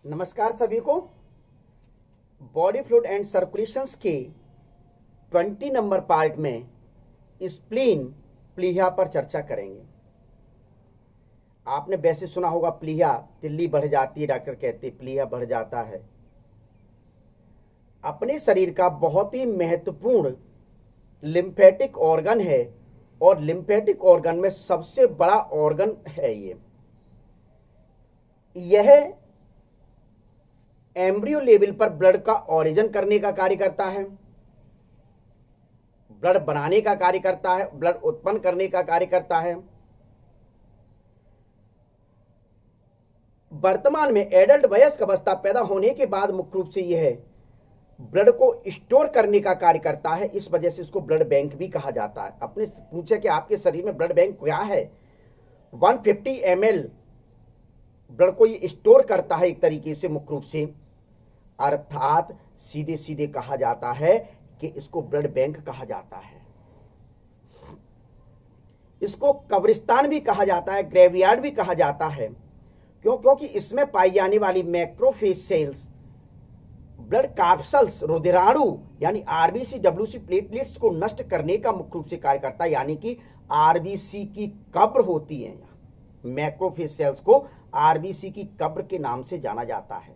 नमस्कार सभी को। बॉडी फ्लूइड एंड सर्कुलेशंस के 20 नंबर पार्ट में स्प्लीन प्लीहा पर चर्चा करेंगे। आपने वैसे सुना होगा प्लीहा तिल्ली बढ़ जाती है, डॉक्टर कहते हैं प्लीहा बढ़ जाता है। अपने शरीर का बहुत ही महत्वपूर्ण लिम्फेटिक ऑर्गन है और लिम्फेटिक ऑर्गन में सबसे बड़ा ऑर्गन है यह एम्ब्रियो लेवल पर ब्लड का ओरिजिन करने का कार्य करता है, ब्लड बनाने का कार्य करता है, ब्लड उत्पन्न करने का कार्य करता है। वर्तमान में एडल्ट वयस्क अवस्था पैदा होने के बाद मुख्य रूप से यह ब्लड को स्टोर करने का कार्य करता है। इस वजह से इसको ब्लड बैंक भी कहा जाता है। अपने पूछे कि आपके शरीर में ब्लड बैंक क्या है, 150 ml ब्लड को ये स्टोर करता है एक तरीके से मुख्य रूप से, अर्थात सीधे सीधे कहा जाता है कि इसको ब्लड बैंक कहा जाता है। इसको कब्रिस्तान भी कहा जाता है, ग्रेवयार्ड भी कहा जाता है। क्योंकि इसमें पाई जाने वाली मैक्रोफेज सेल्स ब्लड कार्पसल्स रुधिराणु यानी आरबीसी डब्ल्यूसी प्लेटलेट्स को नष्ट करने का मुख्य रूप से कार्य करता है। यानी कि आरबीसी की कब्र होती है। मैक्रोफेज सेल्स को आरबीसी की कब्र के नाम से जाना जाता है।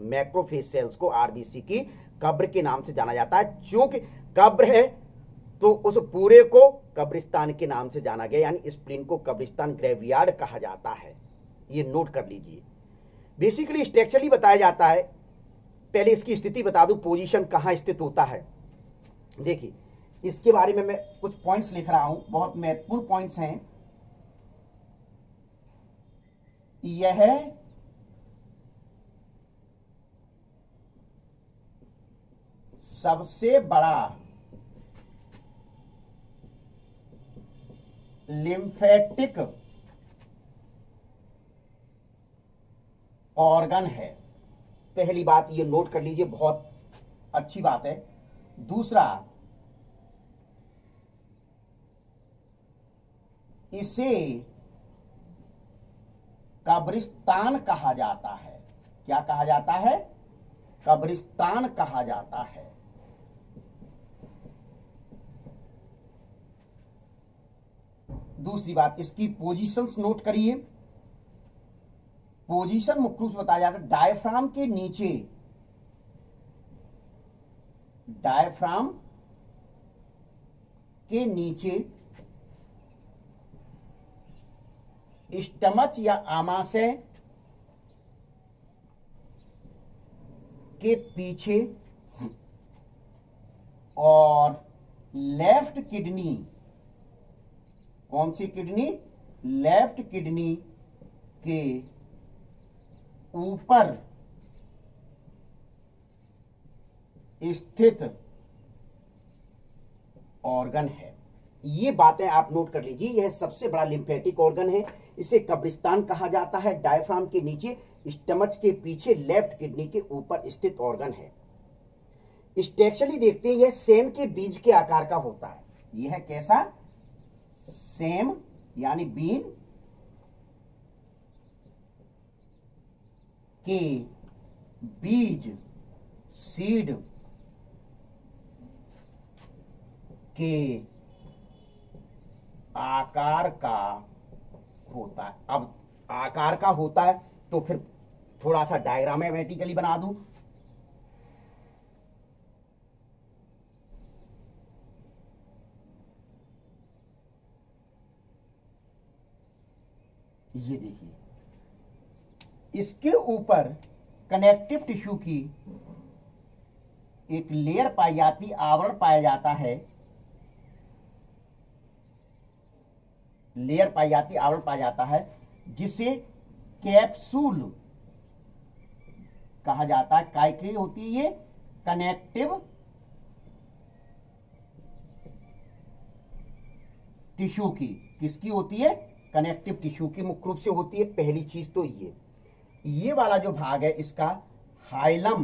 मैक्रोफेज सेल्स को आरबीसी की कब्र के नाम से जाना जाता है। चूंकि कब्र है तो उस पूरे को कब्रिस्तान के नाम से जाना गया, यानी स्प्लीन को कब्रिस्तान ग्रेवयार्ड कहा जाता है। ये नोट कर लीजिए। बेसिकली स्ट्रक्चरली बताया जाता है। पहले इसकी स्थिति बता दूं, पोजीशन कहां स्थित होता है। देखिए इसके बारे में मैं कुछ पॉइंट्स लिख रहा हूं, बहुत महत्वपूर्ण पॉइंट्स हैं। यह सबसे बड़ा लिम्फेटिक ऑर्गन है। पहली बात ये नोट कर लीजिए, बहुत अच्छी बात है। दूसरा, इसे कब्रिस्तान कहा जाता है। क्या कहा जाता है? कब्रिस्तान कहा जाता है। दूसरी बात, इसकी पोजीशंस नोट करिए। पोजीशन मुख्य रूप से बताया जाता है डायफ्राम के नीचे, डायफ्राम के नीचे स्टमच या आमाशय के पीछे और लेफ्ट किडनी, कौन सी किडनी? लेफ्ट किडनी के ऊपर स्थित ऑर्गन है। ये बातें आप नोट कर लीजिए। यह सबसे बड़ा लिम्फेटिक ऑर्गन है। इसे कब्रिस्तान कहा जाता है। डायफ्राम के नीचे, स्टमच के पीछे, लेफ्ट किडनी के ऊपर स्थित ऑर्गन है। स्ट्रक्चरली देखते हैं, यह सेम के बीज के आकार का होता है। यह कैसा? सेम यानी बीन के बीज, सीड के आकार का होता है। अब आकार का होता है तो फिर थोड़ा सा डायग्रामेटिकली बना दूं। ये देखिए, इसके ऊपर कनेक्टिव टिश्यू की एक लेयर पाई जाती, आवरण पाया जाता है। लेयर पाई जाती, आवरण पाया जाता है, जिसे कैप्सूल कहा जाता है। काय की होती है ये? कनेक्टिव टिश्यू की। किसकी होती है? कनेक्टिव टिश्यू की मुख्य रूप से होती है। पहली चीज तो ये वाला जो भाग है इसका हाइलम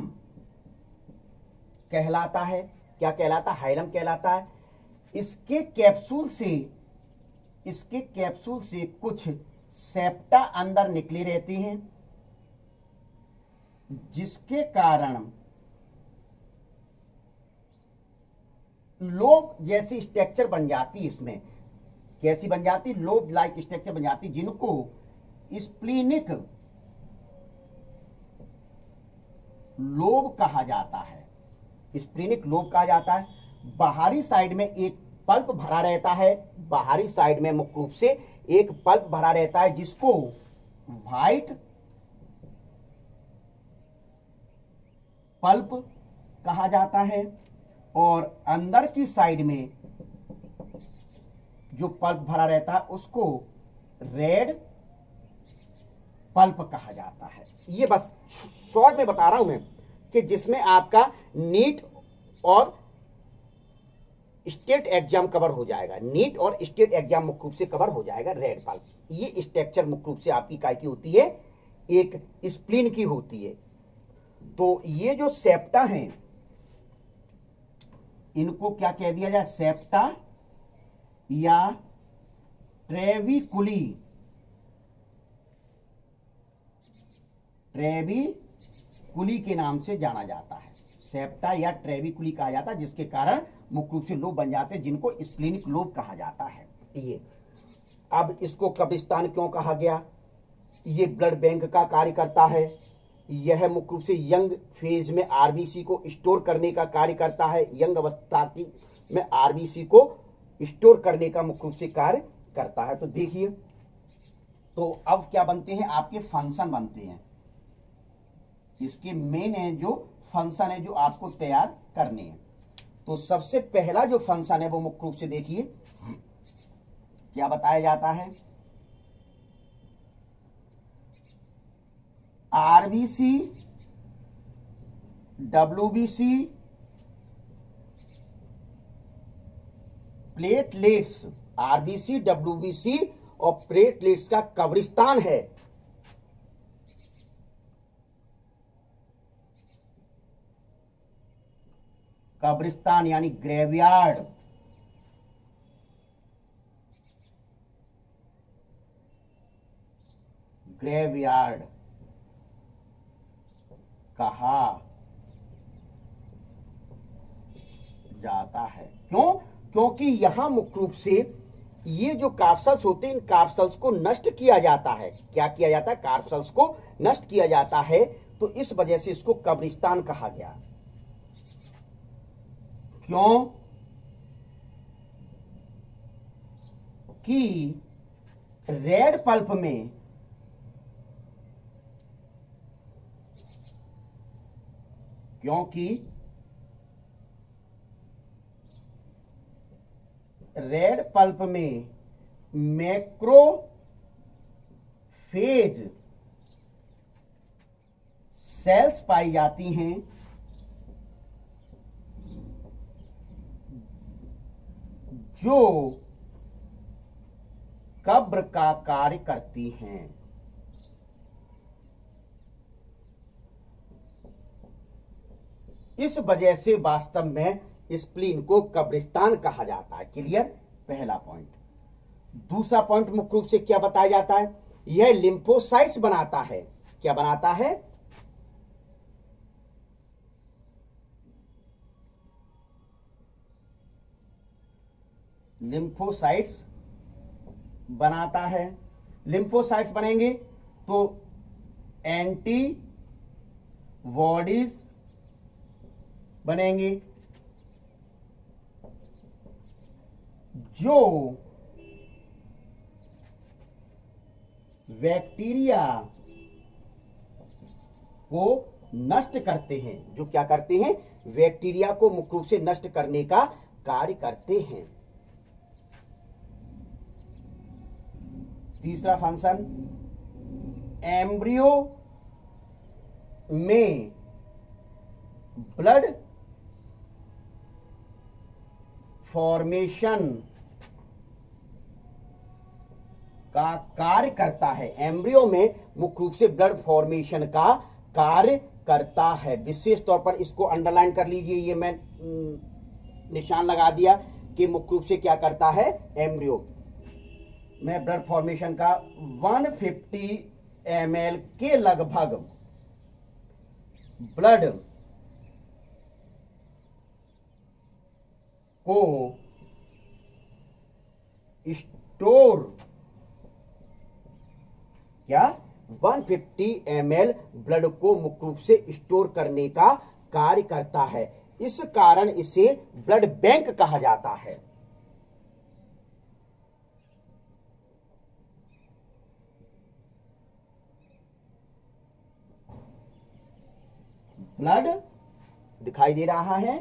कहलाता है। क्या कहलाता है? हाइलम कहलाता है। इसके कैप्सूल से कुछ सेप्टा अंदर निकले रहते हैं। जिसके कारण लोब जैसी स्ट्रक्चर बन जाती, इसमें कैसी बन जाती, लोब लाइक स्ट्रक्चर बन जाती, जिनको स्प्लीनिक लोब कहा जाता है। स्प्लीनिक लोब कहा जाता है। बाहरी साइड में एक पल्प भरा रहता है, बाहरी साइड में मुख्य रूप से एक पल्प भरा रहता है जिसको व्हाइट पल्प कहा जाता है, और अंदर की साइड में जो पल्प भरा रहता है उसको रेड पल्प कहा जाता है। ये बस शॉर्ट में बता रहा हूं मैं कि जिसमें आपका नीट और स्टेट एग्जाम कवर हो जाएगा, नीट और स्टेट एग्जाम मुख्य रूप से कवर हो जाएगा रेड पल्प। ये स्ट्रक्चर मुख्य रूप से आपकी काय की होती है, एक स्प्लीन की होती है। तो ये जो सेप्टा हैं, इनको क्या कह दिया जाए, सेप्टा या ट्रेविकुली, ट्रेविकुली के नाम से जाना जाता है। सेप्टा या ट्रेविकुली कहा जाता है, जिसके कारण मुख्य रूप से लोब बन जाते हैं, जिनको स्प्लीनिक लोब कहा जाता है। ये अब इसको कब्रिस्तान क्यों कहा गया, ये ब्लड बैंक का कार्य करता है। यह मुख्य रूप से यंग फेज में आरबीसी को स्टोर करने का कार्य करता है, यंग अवस्था में आरबीसी को स्टोर करने का मुख्य रूप से कार्य करता है। तो देखिए, तो अब क्या बनते हैं, आपके फंक्शन बनते हैं, इसके मेन है जो फंक्शन है जो आपको तैयार करने हैं। तो सबसे पहला जो फंक्शन है वो मुख्य रूप से देखिए क्या बताया जाता है, RBC, WBC, platelets, RBC, WBC और प्लेटलेट्स का कब्रिस्तान है। कब्रिस्तान यानी ग्रेवयार्ड, ग्रेवयार्ड कहा जाता है। क्यों? क्योंकि यहां मुख्य रूप से ये जो कार्पसल्स होते हैं, इन कार्पसल्स को नष्ट किया जाता है। क्या किया जाता है? कार्पसल्स को नष्ट किया जाता है। तो इस वजह से इसको कब्रिस्तान कहा गया। क्यों? कि रेड पल्प में क्योंकि रेड पल्प में मैक्रोफेज सेल्स पाई जाती हैं जो कब्र का कार्य करती हैं। इस वजह से वास्तव में स्प्लीन को कब्रिस्तान कहा जाता है। क्लियर? पहला पॉइंट। दूसरा पॉइंट मुख्य रूप से क्या बताया जाता है, यह लिम्फोसाइट्स बनाता है। क्या बनाता है? लिम्फोसाइट्स बनाता है। लिम्फोसाइट्स बनेंगे तो एंटीबॉडीज बनेंगे जो बैक्टीरिया को नष्ट करते हैं। जो क्या करते हैं? बैक्टीरिया को मुख्य रूप से नष्ट करने का कार्य करते हैं। तीसरा फंक्शन, एम्ब्रियो में ब्लड फॉर्मेशन का कार्य करता है। एम्ब्रियो में मुख्य रूप से ब्लड फॉर्मेशन का कार्य करता है। विशेष तौर पर इसको अंडरलाइन कर लीजिए, ये मैं निशान लगा दिया कि मुख्य रूप से क्या करता है, एम्ब्रियो में ब्लड फॉर्मेशन का 150 ml के लगभग ब्लड को स्टोर क्या 150 ml ब्लड को मुख्य रूप से स्टोर करने का कार्य करता है। इस कारण इसे ब्लड बैंक कहा जाता है। ब्लड दिखाई दे रहा है,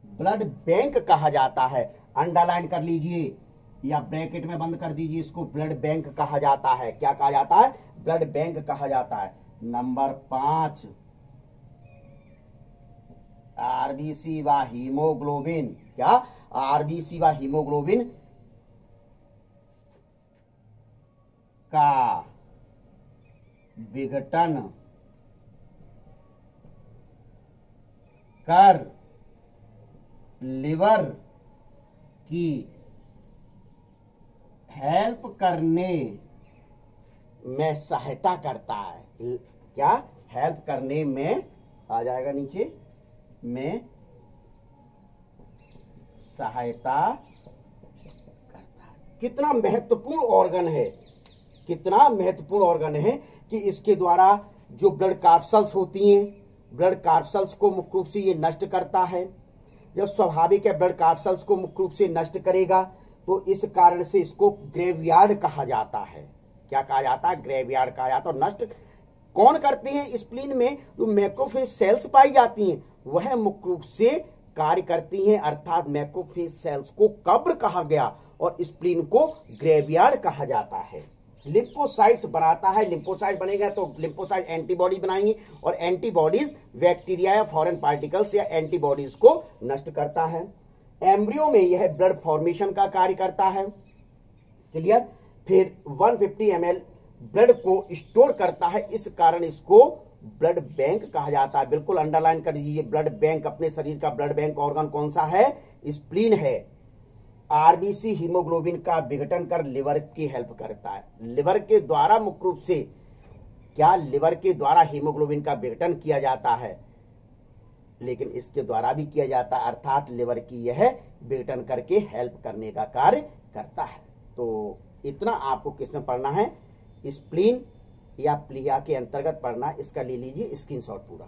ब्लड बैंक कहा जाता है। अंडरलाइन कर लीजिए या ब्रैकेट में बंद कर दीजिए इसको। ब्लड बैंक कहा जाता है। क्या कहा जाता है? ब्लड बैंक कहा जाता है। नंबर 5, आरबीसी व हीमोग्लोबिन। क्या? आरबीसी व हीमोग्लोबिन का विघटन कर लिवर की हेल्प करने में सहायता करता है। क्या? हेल्प करने में आ जाएगा नीचे, में सहायता करता है। कितना महत्वपूर्ण ऑर्गन है, कितना महत्वपूर्ण ऑर्गन है कि इसके द्वारा जो ब्लड कार्पसल्स होती हैं, ब्लड कार्पसल्स को मुख्य रूप से ये नष्ट करता है। जब स्वाभाविक है ब्लड कार्पसल्स को मुख्य रूप से नष्ट करेगा तो इस कारण से इसको ग्रेवयार्ड कहा जाता है। क्या कहा जाता है? ग्रेवयार्ड कहा जाता है। और नष्ट कौन करते हैं? स्प्लीन में जो मैक्रोफेज सेल्स पाई जाती हैं वह मुख्य रूप से कार्य करती हैं, अर्थात मैक्रोफेज सेल्स को कब्र कहा गया और स्प्लीन को ग्रेवयार्ड कहा जाता है। लिम्फोसाइट्स बनाता है। लिम्फोसाइट बनेगा तो लिम्फोसाइट एंटीबॉडी बनाएंगे और एंटीबॉडीज बैक्टीरिया या फॉरेन पार्टिकल्स या एंटीबॉडीज को नष्ट करता है। एम्ब्रियो में यह ब्लड फॉर्मेशन का कार्य करता है। क्लियर? फिर 150 ml ब्लड को स्टोर करता है, इस कारण इसको ब्लड बैंक कहा जाता है। बिल्कुल अंडरलाइन कर दीजिए। ब्लड बैंक, अपने शरीर का ब्लड बैंक ऑर्गन कौन सा है? स्प्लीन है। आरबीसी हीमोग्लोबिन का विघटन कर लिवर की हेल्प करता है। लिवर के द्वारा मुख्य रूप से क्या? लिवर के द्वारा हीमोग्लोबिन का विघटन किया जाता है, लेकिन इसके द्वारा भी किया जाता है, अर्थात लिवर की यह विघटन करके हेल्प करने का कार्य करता है। तो इतना आपको किसमें पढ़ना है? स्प्लीन या प्लिया के अंतर्गत पढ़ना। इसका ले लीजिए स्क्रीनशॉट पूरा।